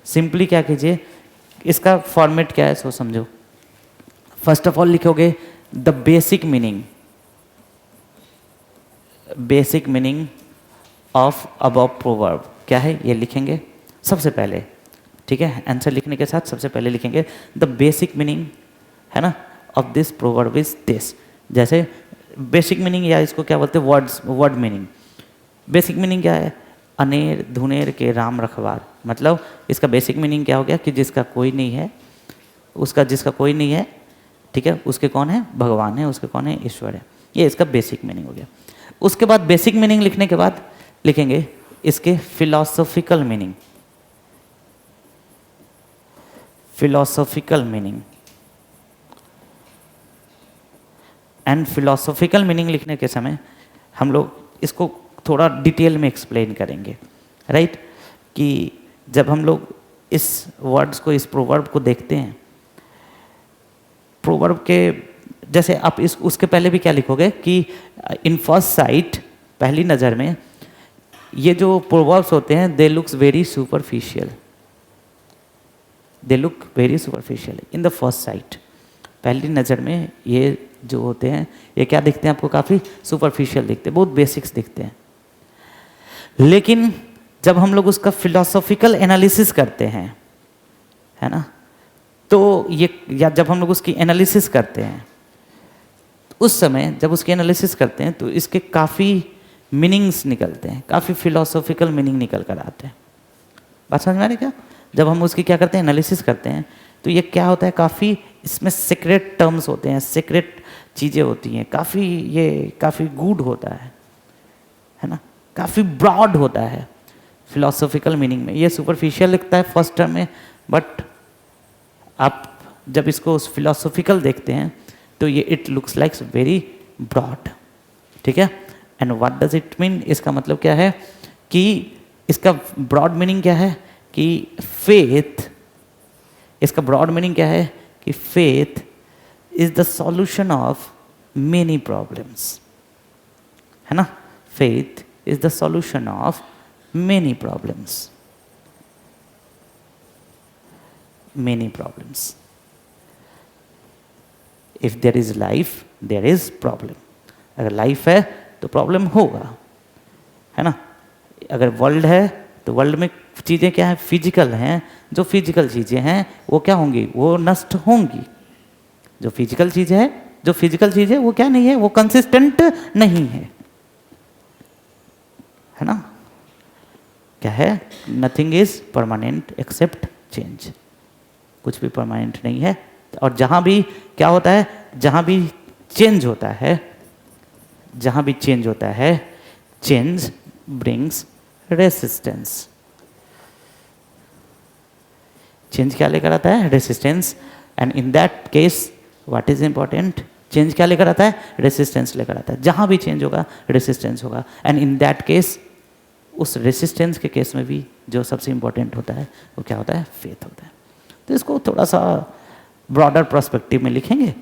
Simply क्या कीजिए, इसका फॉर्मेट क्या है सो समझो। फर्स्ट ऑफ ऑल लिखोगे the basic meaning of above proverb क्या है ये लिखेंगे सबसे पहले, ठीक है। आंसर लिखने के साथ सबसे पहले लिखेंगे द बेसिक मीनिंग, है ना, of this proverb is this. जैसे बेसिक मीनिंग या इसको क्या बोलते हैं, वर्ड मीनिंग। बेसिक मीनिंग क्या है, अनेर धुनेर के राम रखवार, मतलब इसका बेसिक मीनिंग क्या हो गया कि जिसका कोई नहीं है, जिसका कोई नहीं है, ठीक है, उसके कौन है, भगवान है, उसके कौन है, ईश्वर है। ये इसका बेसिक मीनिंग हो गया। उसके बाद बेसिक मीनिंग लिखने के बाद लिखेंगे इसके philosophical meaning. And philosophical meaning लिखने के समय हम लोग इसको थोड़ा डिटेल में एक्सप्लेन करेंगे, राइट। कि जब हम लोग इस वर्ड्स को, इस प्रोवर्ब को देखते हैं, प्रोवर्ब के जैसे आप उसके पहले भी क्या लिखोगे कि इन फर्स्ट साइट, पहली नज़र में ये जो प्रोवर्ब्स होते हैं they look very superficial in the first sight. पहली नज़र में ये जो होते हैं ये क्या दिखते हैं आपको, काफ़ी सुपरफिशियल दिखते हैं, बहुत बेसिक्स दिखते हैं। लेकिन जब हम लोग उसका फिलॉसॉफिकल एनालिसिस करते हैं, है ना, तो ये, या जब हम लोग उसकी एनालिसिस करते हैं, उस समय जब उसकी एनालिसिस करते हैं तो इसके काफ़ी मीनिंग्स निकलते हैं, काफ़ी फिलॉसॉफिकल मीनिंग निकल कर आते हैं। बात समझ में आ रही क्या? जब हम उसकी क्या करते हैं, एनालिसिस करते हैं, तो ये क्या होता है, काफ़ी इसमें सीक्रेट टर्म्स होते हैं, सीक्रेट चीज़ें होती हैं, काफ़ी गूढ़ होता है ना, काफ़ी ब्रॉड होता है फिलॉसॉफिकल मीनिंग में। ये सुपरफिशियल लिखता है फर्स्ट टर्म में, बट आप जब इसको फिलॉसॉफिकल देखते हैं तो ये it looks like very broad, ठीक है। And what does it mean, इसका मतलब क्या है कि इसका ब्रॉड मीनिंग क्या है कि फेथ, इसका ब्रॉड मीनिंग क्या है कि faith is the solution of many problems, है ना। Faith is the solution of many problems, if there is life there is problem. अगर लाइफ है तो प्रॉब्लम होगा, है ना। अगर वर्ल्ड है तो वर्ल्ड में चीज़ें क्या है, फिजिकल हैं। जो फिजिकल चीज़ें हैं वो क्या होंगी, वो नष्ट होंगी। जो फिजिकल चीज़ है वो क्या नहीं है, वो कंसिस्टेंट नहीं है ना। क्या है, nothing is permanent except change, कुछ भी परमानेंट नहीं है। और जहाँ भी क्या होता है, जहाँ भी चेंज होता है, चेंज ब्रिंग्स रेसिस्टेंस। चेंज क्या लेकर आता है, resistance. And in that case what is important, change क्या लेकर आता है, रेसिस्टेंस लेकर आता है। जहाँ भी चेंज होगा रेसिस्टेंस होगा। एंड इन दैट केस, उस रेसिस्टेंस के केस में भी जो सबसे इंपॉर्टेंट होता है वो क्या होता है, फेथ होता है। तो इसको थोड़ा सा ब्रॉडर पर्सपेक्टिव में लिखेंगे,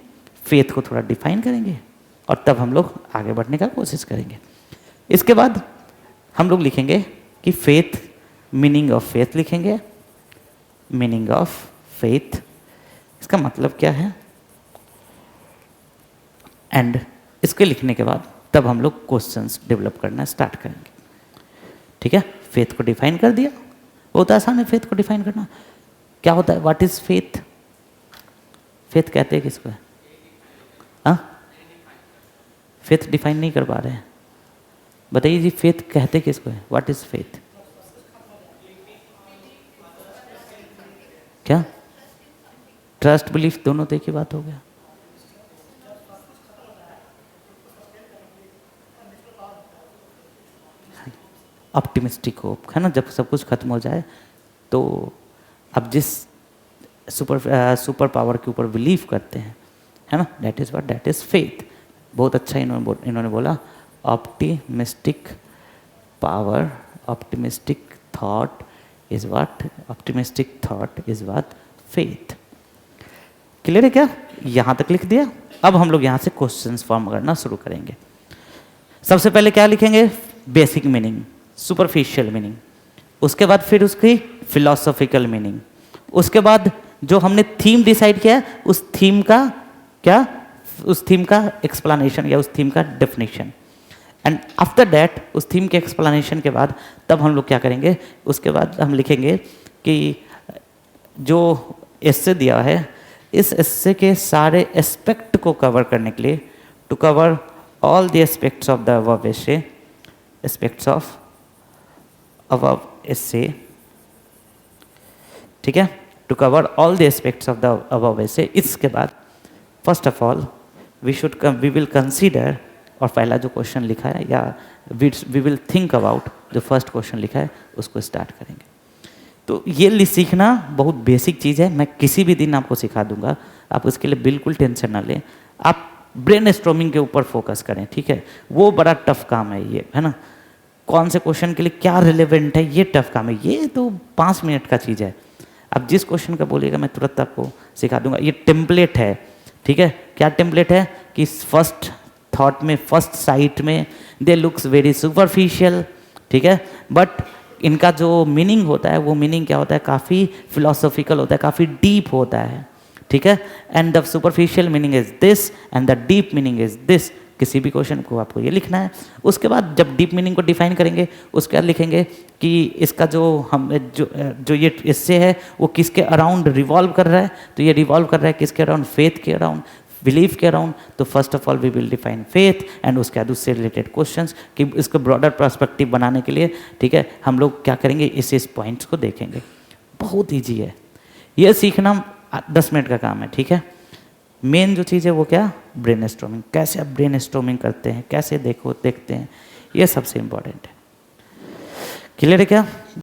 फेथ को थोड़ा डिफाइन करेंगे, और तब हम लोग आगे बढ़ने का कोशिश करेंगे। इसके बाद हम लोग लिखेंगे कि फेथ, मीनिंग ऑफ फेथ लिखेंगे। मीनिंग ऑफ फेथ, इसका मतलब क्या है। एंड इसके लिखने के बाद तब हम लोग क्वेश्चंस डेवलप करना स्टार्ट करेंगे, ठीक है। फेथ को डिफाइन कर दिया, बहुत आसान है फेथ को डिफाइन करना। क्या होता है, व्हाट इज फेथ, फेथ कहते हैं किसको, हाँ, फेथ डिफाइन नहीं कर पा रहे हैं, बताइए जी, फेथ कहते किसको है, व्हाट इज फेथ। क्या, ट्रस्ट बिलीफ दोनों तो एक ही बात हो गया। ऑप्टिमिस्टिक होप, है ना, जब सब कुछ खत्म हो जाए तो अब जिस सुपर पावर के ऊपर बिलीव करते हैं, है ना, that is what, that is faith. बहुत अच्छा इन्होंने बोला, optimistic power, optimistic thought is what faith. Clear है क्या, यहाँ तक लिख दिया। अब हम लोग यहाँ से क्वेश्चंस फॉर्म करना शुरू करेंगे। सबसे पहले क्या लिखेंगे, बेसिक मीनिंग, सुपरफिशियल मीनिंग। उसके बाद फिर उसकी फिलोसॉफिकल मीनिंग। उसके बाद जो हमने थीम डिसाइड किया उस थीम का क्या, उस थीम का एक्सप्लेनेशन या उस थीम का डेफिनेशन। एंड आफ्टर दैट उस थीम के एक्सप्लेनेशन के बाद तब हम लोग क्या करेंगे, उसके बाद हम लिखेंगे कि जो एस्से दिया है इस एस्से के सारे एस्पेक्ट को कवर करने के लिए, to cover all the aspects of the above essay, aspects of above essay, ठीक है, to cover all the aspects of the above essay. इसके बाद first of all we will consider, और पहला जो क्वेश्चन लिखा है या वी विल थिंक अबाउट जो फर्स्ट क्वेश्चन लिखा है उसको स्टार्ट करेंगे। तो ये सीखना बहुत बेसिक चीज़ है, मैं किसी भी दिन आपको सिखा दूंगा, आप उसके लिए बिल्कुल टेंशन ना लें। आप ब्रेन स्टॉर्मिंग के ऊपर फोकस करें, ठीक है, वो बड़ा टफ काम है ये, है ना। कौन से क्वेश्चन के लिए क्या रिलेवेंट है ये टफ काम है, ये तो 5 मिनट का चीज़ है। आप जिस क्वेश्चन का बोलिएगा मैं तुरंत आपको सिखा दूंगा। ये टेम्पलेट है, ठीक है, क्या टेम्पलेट है कि फर्स्ट थॉट में, फर्स्ट साइट में दे लुक्स वेरी सुपरफिशियल, ठीक है, बट इनका जो मीनिंग होता है वो मीनिंग क्या होता है, काफ़ी फिलोसॉफिकल होता है, काफ़ी डीप होता है, ठीक है। And the superficial meaning is this and the deep meaning is this. किसी भी क्वेश्चन को आपको ये लिखना है। उसके बाद जब डीप मीनिंग को डिफाइन करेंगे उसके बाद लिखेंगे कि इसका जो ये इससे है वो किसके अराउंड रिवॉल्व कर रहा है, तो ये रिवॉल्व कर रहा है किसके अराउंड, फेथ के अराउंड, बिलीफ के अराउंड। तो first of all we will define faith and उसके बाद उससे रिलेटेड क्वेश्चंस कि इसको ब्रॉडर पर्सपेक्टिव बनाने के लिए, ठीक है, हम लोग क्या करेंगे, इस पॉइंट्स को देखेंगे। बहुत ईजी है ये सीखना, 10 मिनट का काम है, ठीक है। मेन जो चीज़ है वो क्या, ब्रेन स्टॉर्मिंग, कैसे आप ब्रेन स्टॉर्मिंग करते हैं, कैसे देखते हैं, ये सबसे इम्पोर्टेंट है। क्लियर है क्या?